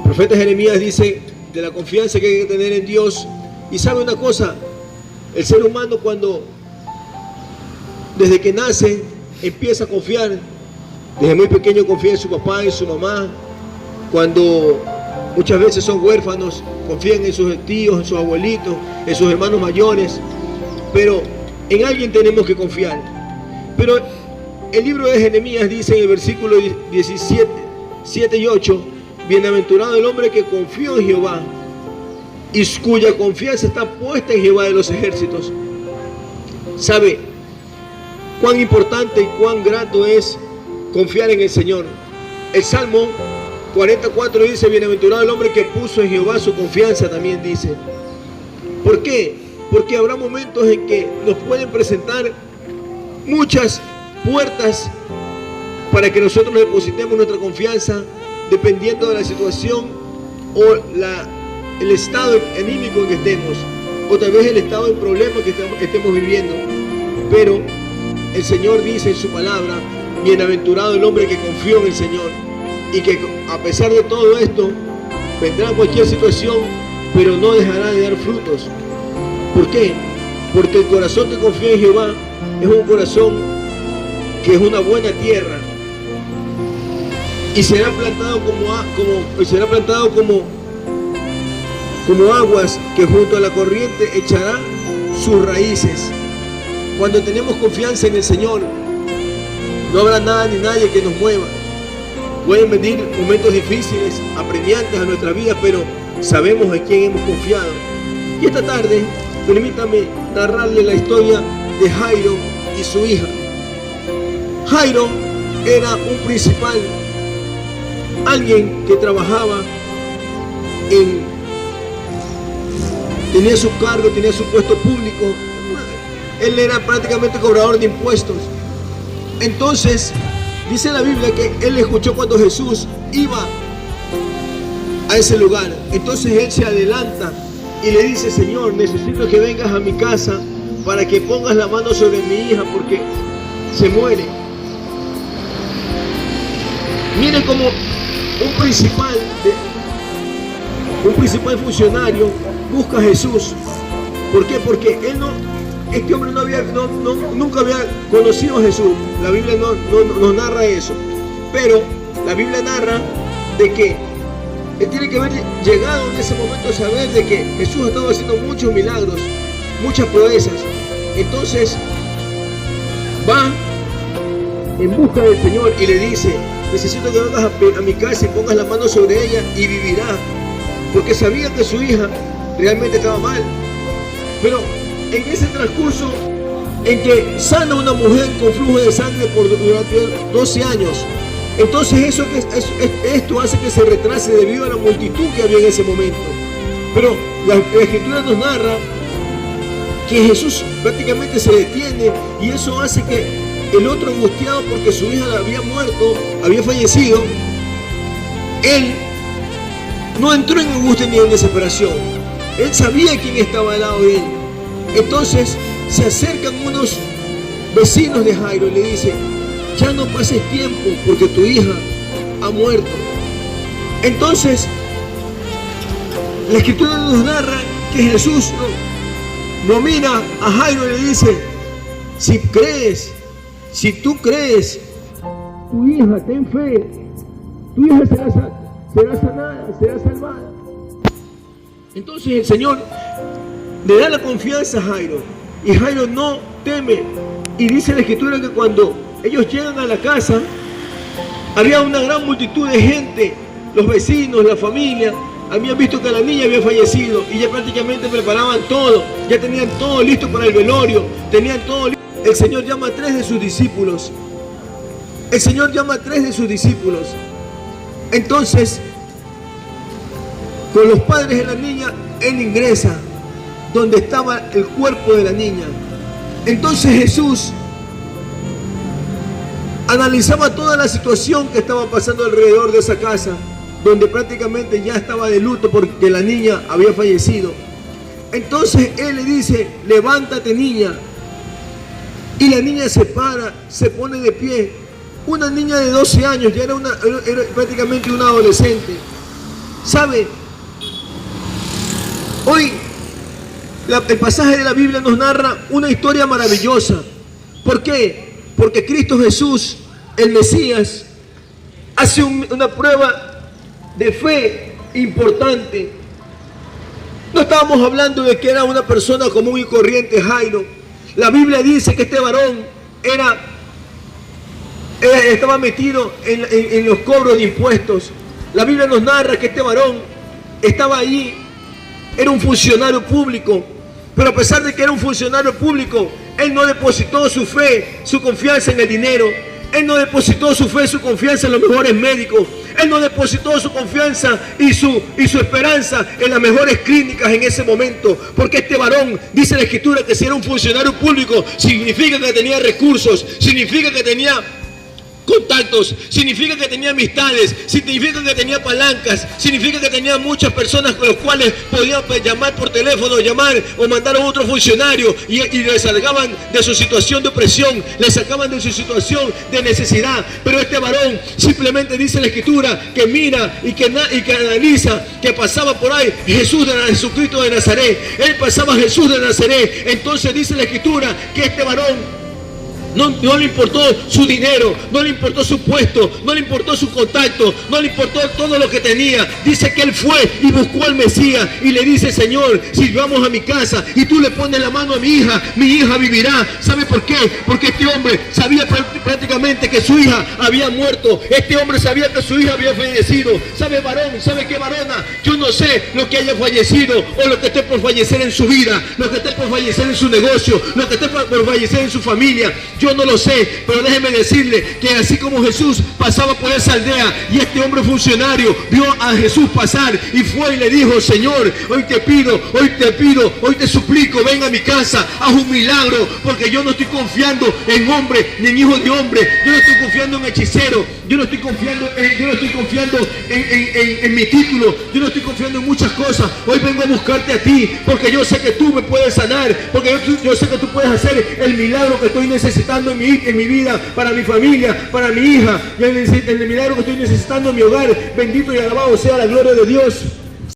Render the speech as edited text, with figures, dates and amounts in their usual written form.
profeta Jeremías dice de la confianza que hay que tener en Dios. Y sabe una cosa, el ser humano cuando desde que nace empieza a confiar, desde muy pequeño confía en su papá y su mamá. Cuando muchas veces son huérfanos, confían en sus tíos, en sus abuelitos, en sus hermanos mayores, pero en alguien tenemos que confiar. Pero el libro de Jeremías dice en el versículo 17, 7 y 8, bienaventurado el hombre que confió en Jehová y cuya confianza está puesta en Jehová de los ejércitos. ¿Sabe cuán importante y cuán grato es confiar en el Señor? El Salmo 44 dice, bienaventurado el hombre que puso en Jehová su confianza, también dice. ¿Por qué? Porque habrá momentos en que nos pueden presentar muchas puertas para que nosotros depositemos nuestra confianza, dependiendo de la situación o el estado anímico en que estemos, o tal vez el estado de problema que estemos viviendo. Pero el Señor dice en su palabra, bienaventurado el hombre que confió en el Señor, y que a pesar de todo esto vendrá cualquier situación, pero no dejará de dar frutos. ¿Por qué? Porque el corazón que confía en Jehová es un corazón que es una buena tierra y será plantado como aguas que junto a la corriente echará sus raíces. Cuando tenemos confianza en el Señor, no habrá nada ni nadie que nos mueva. Pueden venir momentos difíciles, apremiantes a nuestra vida, pero sabemos en quién hemos confiado. Y esta tarde, permítame narrarle la historia de Jairo y su hija. Jairo era un principal, alguien que trabajaba tenía su cargo, tenía su puesto público. Él era prácticamente cobrador de impuestos. Entonces, dice la Biblia que él escuchó cuando Jesús iba a ese lugar. Entonces él se adelanta y le dice, Señor, necesito que vengas a mi casa para que pongas la mano sobre mi hija porque se muere. Miren cómo un principal funcionario busca a Jesús. ¿Por qué? Porque este hombre nunca había conocido a Jesús. La Biblia no narra eso. Pero la Biblia narra de que él tiene que haber llegado en ese momento a saber de que Jesús ha estado haciendo muchos milagros, muchas proezas. Entonces va en busca del Señor y le dice, necesito que vengas a mi casa y pongas la mano sobre ella y vivirá. Porque sabía que su hija realmente estaba mal. Pero en ese transcurso en que sana una mujer con flujo de sangre durante 12 años, entonces esto hace que se retrase debido a la multitud que había en ese momento. Pero la Escritura nos narra que Jesús prácticamente se detiene y eso hace que el otro, angustiado porque su hija había muerto, había fallecido, él no entró en angustia ni en desesperación. Él sabía quién estaba al lado de él. Entonces se acercan unos vecinos de Jairo y le dicen, ya no pases tiempo porque tu hija ha muerto. Entonces la Escritura nos narra que Jesús no mira a Jairo y le dice, si tú crees, tu hija, ten fe, tu hija será sanada, será salvada. Entonces el Señor le da la confianza a Jairo y Jairo no teme. Y dice la Escritura que cuando ellos llegan a la casa había una gran multitud de gente, los vecinos, la familia. Habían visto que la niña había fallecido y ya prácticamente preparaban todo, ya tenían todo listo para el velorio, tenían todo listo. El Señor llama a 3 de sus discípulos. El Señor llama a 3 de sus discípulos. Entonces, con los padres de la niña, Él ingresa donde estaba el cuerpo de la niña. Entonces Jesús analizaba toda la situación que estaba pasando alrededor de esa casa, donde prácticamente ya estaba de luto porque la niña había fallecido. Entonces Él le dice, levántate niña. Y la niña se para, se pone de pie. Una niña de 12 años, ya era prácticamente una adolescente. ¿Sabe? Hoy el pasaje de la Biblia nos narra una historia maravillosa. ¿Por qué? Porque Cristo Jesús, el Mesías, hace una prueba de fe importante. No estábamos hablando de que era una persona común y corriente, Jairo. La Biblia dice que este varón estaba metido en los cobros de impuestos. La Biblia nos narra que este varón estaba allí, era un funcionario público, pero a pesar de que era un funcionario público, él no depositó su fe, su confianza en el dinero. Él no depositó su fe, su confianza en los mejores médicos. Él no depositó su confianza y su esperanza en las mejores clínicas en ese momento. Porque este varón, dice la Escritura, que si era un funcionario público, significa que tenía recursos, significa que tenía contactos, significa que tenía amistades, significa que tenía palancas, significa que tenía muchas personas con las cuales podían llamar por teléfono, llamar o mandar a otro funcionario y le sacaban de su situación de opresión, le sacaban de su situación de necesidad. Pero este varón simplemente dice la Escritura que mira y que analiza que pasaba por ahí Jesucristo de Nazaret. Él pasaba a Jesús de Nazaret. Entonces dice la Escritura que este varón no le importó su dinero, no le importó su puesto, no le importó su contacto, no le importó todo lo que tenía. Dice que él fue y buscó al Mesías y le dice: Señor, si vamos a mi casa y tú le pones la mano a mi hija vivirá. ¿Sabe por qué? Porque este hombre sabía prácticamente que su hija había muerto. Este hombre sabía que su hija había fallecido. ¿Sabe, varón? ¿Sabe qué, varona? Yo no sé lo que haya fallecido o lo que esté por fallecer en su vida, lo que esté por fallecer en su negocio, lo que esté por fallecer en su familia. Yo no lo sé, pero déjeme decirle que así como Jesús pasaba por esa aldea y este hombre funcionario vio a Jesús pasar y fue y le dijo: Señor, hoy te pido, hoy te suplico, ven a mi casa, haz un milagro, porque yo no estoy confiando en hombre ni en hijo de hombre, yo no estoy confiando en hechicero, yo no estoy confiando en mi título, yo no estoy confiando en muchas cosas. Hoy vengo a buscarte a ti, porque yo sé que tú me puedes sanar, porque yo sé que tú puedes hacer el milagro que estoy necesitando en mi vida, para mi familia, para mi hija, y el milagro que estoy necesitando en mi hogar. Bendito y alabado sea la gloria de Dios.